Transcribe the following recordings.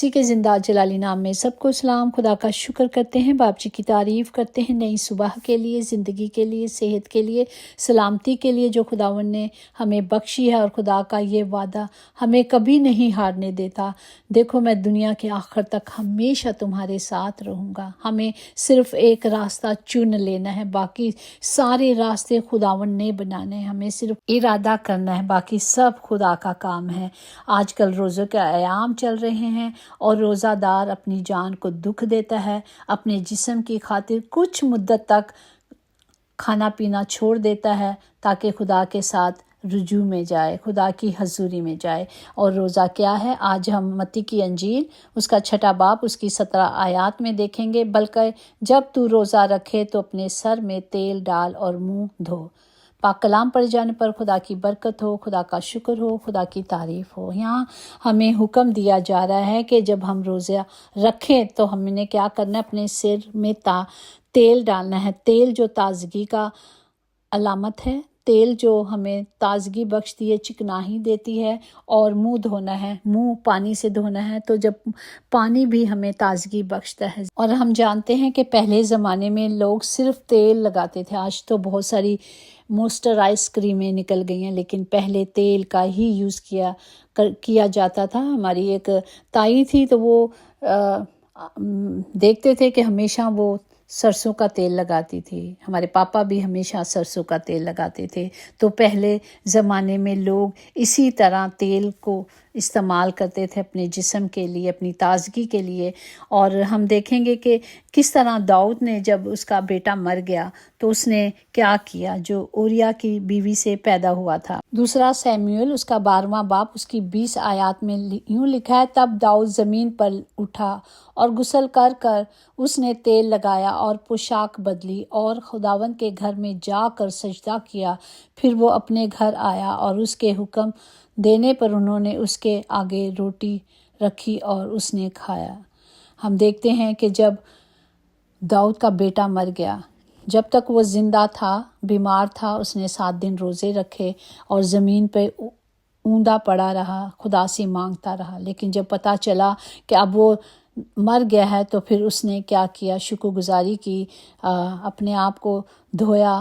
اسی کے زندہ جلالی نام میں سب کو سلام۔ خدا کا شکر کرتے ہیں، باپ جی کی تعریف کرتے ہیں نئی صبح کے لیے، زندگی کے لیے، صحت کے لیے، سلامتی کے لیے جو خداوند نے ہمیں بخشی ہے، اور خدا کا یہ وعدہ ہمیں کبھی نہیں ہارنے دیتا۔ دیکھو میں دنیا کے آخر تک ہمیشہ تمہارے ساتھ رہوں گا۔ ہمیں صرف ایک راستہ چن لینا ہے، باقی سارے راستے خداوند نے بنانے ہیں، ہمیں صرف ارادہ کرنا ہے، باقی سب خدا کا کام ہے۔ آج کل روزوں کے ایام چل رہے ہیں اور روزہ دار اپنی جان کو دکھ دیتا ہے، اپنے جسم کی خاطر کچھ مدت تک کھانا پینا چھوڑ دیتا ہے تاکہ خدا کے ساتھ رجوع میں جائے، خدا کی حضوری میں جائے۔ اور روزہ کیا ہے؟ آج ہم متی کی انجیل اس کا 6 باب اس کی 17 آیات میں دیکھیں گے۔ بلکہ جب تو روزہ رکھے تو اپنے سر میں تیل ڈال اور منہ دھو۔ پاک کلام پڑھ جانے پر خدا کی برکت ہو، خدا کا شکر ہو، خدا کی تعریف ہو۔ یہاں ہمیں حکم دیا جا رہا ہے کہ جب ہم روزہ رکھیں تو ہم نے کیا کرنا ہے؟ اپنے سر میں تیل ڈالنا ہے۔ تیل جو تازگی کا علامت ہے، تیل جو ہمیں تازگی بخشتی ہے، چکنائی دیتی ہے، اور منہ دھونا ہے، منہ پانی سے دھونا ہے۔ تو جب پانی بھی ہمیں تازگی بخشتا ہے، اور ہم جانتے ہیں کہ پہلے زمانے میں لوگ صرف تیل لگاتے تھے۔ آج تو بہت ساری موئسچرائز کریمیں نکل گئی ہیں، لیکن پہلے تیل کا ہی یوز کیا جاتا تھا۔ ہماری ایک تائی تھی تو وہ دیکھتے تھے کہ ہمیشہ وہ سرسوں کا تیل لگاتی تھی۔ ہمارے پاپا بھی ہمیشہ سرسوں کا تیل لگاتے تھے۔ تو پہلے زمانے میں لوگ اسی طرح تیل کو استعمال کرتے تھے اپنے جسم کے لیے، اپنی تازگی کے لیے۔ اور ہم دیکھیں گے کہ کس طرح داؤد نے جب اس کا بیٹا مر گیا تو اس نے کیا کیا، جو اوریا کی بیوی سے پیدا ہوا تھا۔ دوسرا سیموئیل اس کا 12واں باب اس کی 20 آیات میں یوں لکھا ہے، تب داؤد زمین پر اٹھا اور غسل کر اس نے تیل لگایا اور پوشاک بدلی اور خداوند کے گھر میں جا کر سجدہ کیا۔ پھر وہ اپنے گھر آیا اور اس کے حکم دینے پر انہوں نے اس کے آگے روٹی رکھی اور اس نے کھایا۔ ہم دیکھتے ہیں کہ جب داؤد کا بیٹا مر گیا، جب تک وہ زندہ تھا، بیمار تھا، اس نے 7 دن روزے رکھے اور زمین پہ اوندا پڑا رہا، خدا سے مانگتا رہا۔ لیکن جب پتہ چلا کہ اب وہ مر گیا ہے تو پھر اس نے کیا کیا؟ شکر گزاری کی، اپنے آپ کو دھویا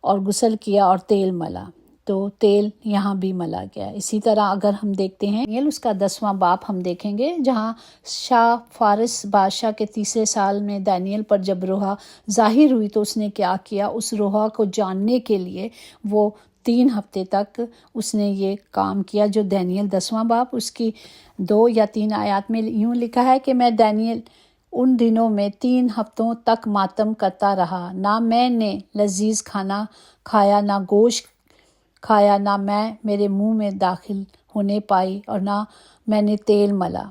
اور غسل کیا اور تیل ملا۔ تو تیل یہاں بھی ملا گیا۔ اسی طرح اگر ہم دیکھتے ہیں اس کا 10واں باب ہم دیکھیں گے، جہاں شاہ فارس بادشاہ کے 3 سال میں دانیل پر جب روح ظاہر ہوئی تو اس نے کیا کیا؟ اس روح کو جاننے کے لیے وہ 3 ہفتے تک اس نے یہ کام کیا، جو دانیل 10واں باب اس کی 2 یا 3 آیات میں یوں لکھا ہے کہ میں دانیل ان دنوں میں 3 ہفتوں تک ماتم کرتا رہا، نہ میں نے لذیذ کھانا کھایا، نہ گوشت کھایا، نہ میں میرے منہ میں داخل ہونے پائی، اور نہ میں نے تیل ملا،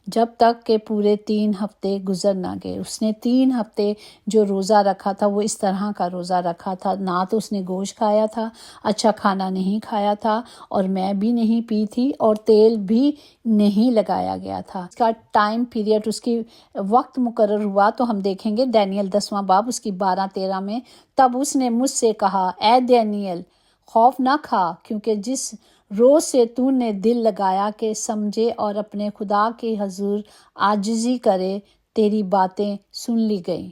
جب تک کہ پورے 3 ہفتے گزر نہ گئے۔ اس نے 3 ہفتے جو روزہ رکھا تھا وہ اس طرح کا روزہ رکھا تھا، نہ تو اس نے گوشت کھایا تھا، اچھا کھانا نہیں کھایا تھا، اور میں بھی نہیں پی تھی، اور تیل بھی نہیں لگایا گیا تھا۔ اس کا ٹائم پیریڈ، اس کی وقت مقرر ہوا تو ہم دیکھیں گے دانیل 10واں باب اس کی 12-13 میں، تب اس نے مجھ سے کہا، اے دانیل خوف نہ کھا، کیونکہ جس روز سے تو نے دل لگایا کہ سمجھے اور اپنے خدا کے حضور عاجزی کرے، تیری باتیں سن لی گئیں۔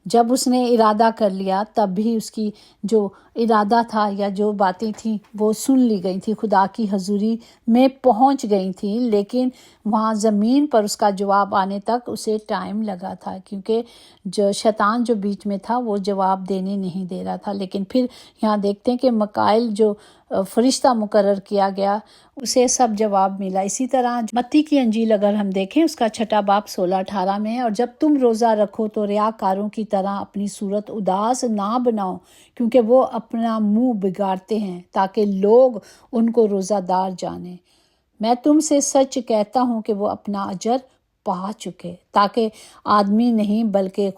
جب اس نے ارادہ کر لیا تب بھی اس کی جو ارادہ تھا یا جو باتیں تھیں وہ سن لی گئی تھی، خدا کی حضوری میں پہنچ گئی تھیں، لیکن وہاں زمین پر اس کا جواب آنے تک اسے ٹائم لگا تھا، کیونکہ جو شیطان جو بیچ میں تھا وہ جواب دینے نہیں دے رہا تھا۔ لیکن پھر یہاں دیکھتے ہیں کہ مکائل جو فرشتہ مقرر کیا گیا اسے سب جواب ملا۔ اسی طرح متی کی انجیل اگر ہم دیکھیں اس کا 6 باب 16-18 میں ہے، اور جب تم روزہ رکھو تو ریاکاروں کی طرح اپنی صورت اداس نہ بناؤ، کیونکہ وہ اپنا منہ بگاڑتے ہیں تاکہ لوگ ان کو روزہ دار جانیں۔ میں تم سے سچ کہتا ہوں کہ وہ اپنا اجر پا چکے، تاکہ آدمی نہیں بلکہ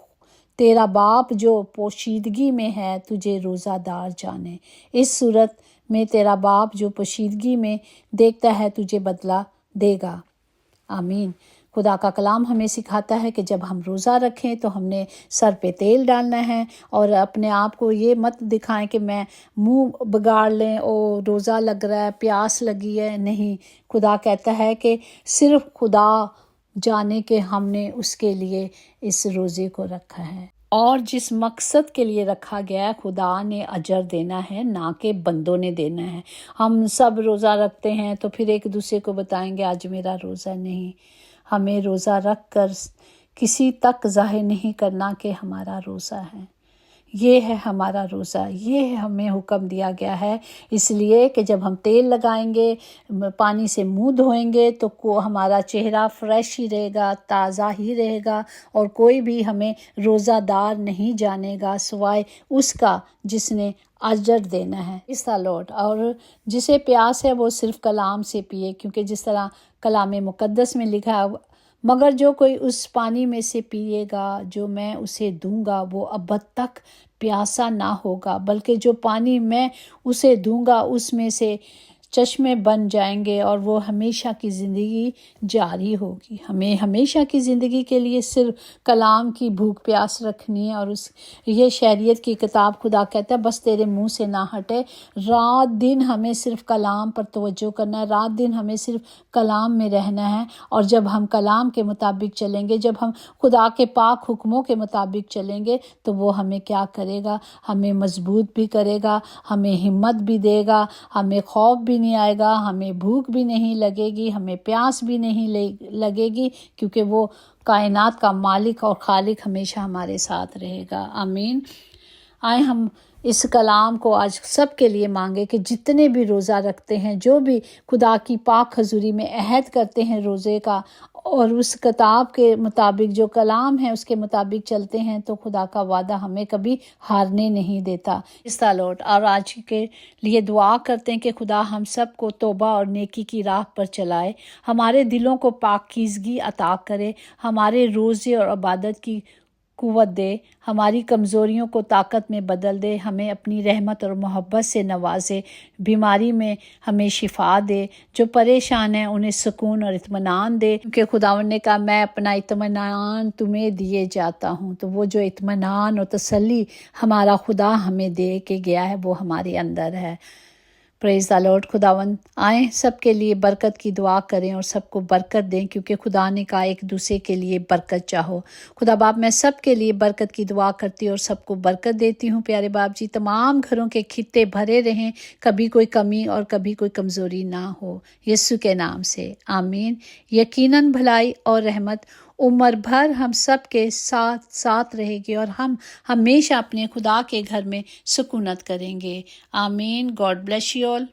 تیرا باپ جو پوشیدگی میں ہے تجھے روزہ دار جانے۔ اس صورت میں تیرا باپ جو پوشیدگی میں دیکھتا ہے تجھے بدلہ دے گا۔ آمین۔ خدا کا کلام ہمیں سکھاتا ہے کہ جب ہم روزہ رکھیں تو ہم نے سر پہ تیل ڈالنا ہے، اور اپنے آپ کو یہ مت دکھائیں کہ میں منہ بگاڑ لیں، او روزہ لگ رہا ہے، پیاس لگی ہے۔ نہیں، خدا کہتا ہے کہ صرف خدا جانے کہ ہم نے اس کے لیے اس روزے کو رکھا ہے، اور جس مقصد کے لیے رکھا گیا ہے خدا نے اجر دینا ہے، نہ کہ بندوں نے دینا ہے۔ ہم سب روزہ رکھتے ہیں تو پھر ایک دوسرے کو بتائیں گے آج میرا روزہ نہیں۔ ہمیں روزہ رکھ کر کسی تک ظاہر نہیں کرنا کہ ہمارا روزہ ہے۔ یہ ہے ہمارا روزہ، یہ ہے ہمیں حکم دیا گیا ہے، اس لیے کہ جب ہم تیل لگائیں گے، پانی سے منہ دھوئیں گے تو ہمارا چہرہ فریش ہی رہے گا، تازہ ہی رہے گا، اور کوئی بھی ہمیں روزہ دار نہیں جانے گا سوائے اس کا جس نے اجر دینا ہے اس لوٹ۔ اور جسے پیاس ہے وہ صرف کلام سے پیے، کیونکہ جس طرح کلام مقدس میں لکھا ہے، مگر جو کوئی اس پانی میں سے پیے گا جو میں اسے دوں گا وہ ابد تک پیاسا نہ ہوگا، بلکہ جو پانی میں اسے دوں گا اس میں سے چشمے بن جائیں گے اور وہ ہمیشہ کی زندگی جاری ہوگی۔ ہمیں ہمیشہ کی زندگی کے لیے صرف کلام کی بھوک پیاس رکھنی ہے، اور یہ شریعت کی کتاب خدا کہتا ہے بس تیرے منہ سے نہ ہٹے، رات دن ہمیں صرف کلام پر توجہ کرنا ہے، رات دن ہمیں صرف کلام میں رہنا ہے، اور جب ہم کلام کے مطابق چلیں گے، جب ہم خدا کے پاک حکموں کے مطابق چلیں گے تو وہ ہمیں کیا کرے گا؟ ہمیں مضبوط بھی کرے گا، ہمیں ہمت بھی دے گا، ہمیں خوف بھی نہیں آئے گا، ہمیں بھوک بھی نہیں لگے گی، ہمیں پیاس بھی نہیں لگے گی، کیونکہ وہ کائنات کا مالک اور خالق ہمیشہ ہمارے ساتھ رہے گا۔ آمین۔ آئے ہم اس کلام کو آج سب کے لیے مانگے کہ جتنے بھی روزہ رکھتے ہیں، جو بھی خدا کی پاک حضوری میں عہد کرتے ہیں روزے کا، اور اس کتاب کے مطابق جو کلام ہے اس کے مطابق چلتے ہیں، تو خدا کا وعدہ ہمیں کبھی ہارنے نہیں دیتا۔ اس لوٹ اور آج کے لیے دعا کرتے ہیں کہ خدا ہم سب کو توبہ اور نیکی کی راہ پر چلائے، ہمارے دلوں کو پاکیزگی عطا کرے، ہمارے روزے اور عبادت کی قوت دے، ہماری کمزوریوں کو طاقت میں بدل دے، ہمیں اپنی رحمت اور محبت سے نوازے، بیماری میں ہمیں شفا دے، جو پریشان ہیں انہیں سکون اور اطمینان دے، کیونکہ خداوند نے کہا میں اپنا اطمینان تمہیں دیے جاتا ہوں۔ تو وہ جو اطمینان اور تسلی ہمارا خدا ہمیں دے کے گیا ہے وہ ہمارے اندر ہے۔ پریز دی لارڈ۔ خداوند آئیں سب کے لیے برکت کی دعا کریں اور سب کو برکت دیں، کیونکہ خدا نے کہا ایک دوسرے کے لیے برکت چاہو۔ خدا باپ میں سب کے لیے برکت کی دعا کرتی ہوں اور سب کو برکت دیتی ہوں۔ پیارے باپ جی تمام گھروں کے خطے بھرے رہیں، کبھی کوئی کمی اور کبھی کوئی کمزوری نہ ہو، یسوع کے نام سے آمین۔ یقیناً بھلائی اور رحمت عمر بھر ہم سب کے ساتھ رہے گی، اور ہم ہمیشہ اپنے خدا کے گھر میں سکونت کریں گے۔ آمین۔ God bless you all.